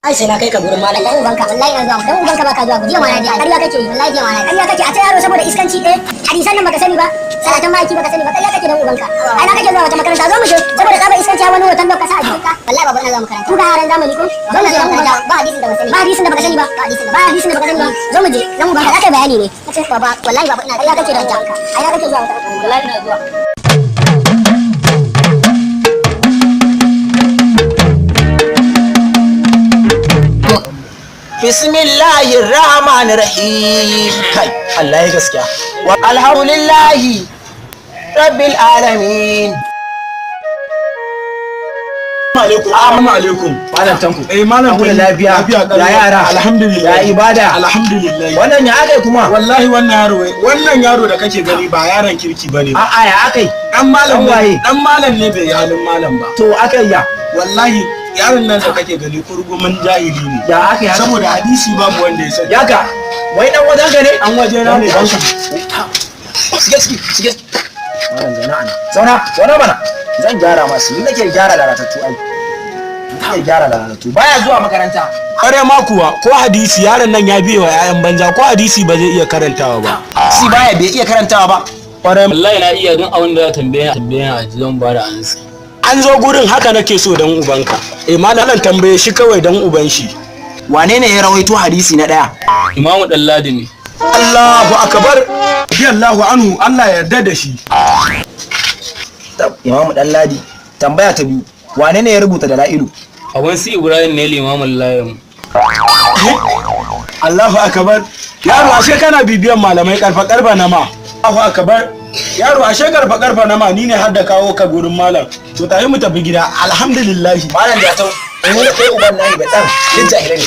Ai sai na kai ka gurin malam dan ubanka wallahi na zuwa dan ubanka baka zuwa jiya ma na je ƙarya kake wallahi jiya ma na ƙarya kake a ta yaro saboda iskanci hadisan nan baka sani ba salatan maki baka sani ba ƙarya kake dan ubanka ai na kake zuwa wata makaranta zo mu je saboda tsaba iskanci wani hoton da ka sa a jikinka wallahi babu ina zuwa makaranta ku ga yaran zamani ko zo mu je dan ubanka ba hadisin da baka sani ba ba hadisin da baka sani ba zo mu je dan ubanka zaka bayani ne kace baba wallahi babu ina ƙarya kake dan ubanka ai na kake zuwa wata wallahi ina zuwa Bismillahir Rahmanir Rahim. Kai, Allah ya gaskiya. Wa alhamdulillahi Rabbil alamin. Assalamu alaikum. Malam Tanko. Malam lafiya. Ya yara. Alhamdulillah. Ya ibada. Alhamdulillah. Wannan ya akai kuma. Wallahi wannan yaro da kake gani ba yaron kirki bane. A'a ya akai. Dan malam waye? Dan malam ne bai halin malam ba. To akai ya. Wallahi yaron nan da kake gani kurgumin jahili ne. Ya akai haka. Saboda hadisi babu wanda ya sani. Yaka. Wai dan wajen ka ne? An waje na ne banka. Sige. Malam zauna mana. Zan gyara masu ni nake gyara lalatattu ai. Nake gyara lalatattu. Baya zuwa makaranta. Kare ma kuwa ko hadisi yaron nan ya biye wa 'ya'yan banza ko hadisi ba zai iya karantawa ba. Si bai iya karantawa ba. Kware wallahi na iya duk abin da ya tambaya a zan ba da ansa. an zo gurin haka nake so dan ubanka. Malam tambaye shi kawai dan uban shi. Wane ne ya rawaito hadisi na daya? Imamu Dalladi ne. Allahu akbar. Allahu anhu Allah ya yarda da shi. Imamu Dalladi. Tambaya ta biyu. Wane ne ya rubuta Dalailu? Abun si Ibrahim ne limamin layin. Allahu akbar. Yaro ashe kana bibiyan malamai karfa na ma. Allahu akbar. Yaro ashe karfa na ma ni ne har da kawo ka gurin malam. To tayi mu tafi gida. Alhamdulillah. Malam da tau. Ni ne kai uban nayi ba dan. Kin jahilai ne.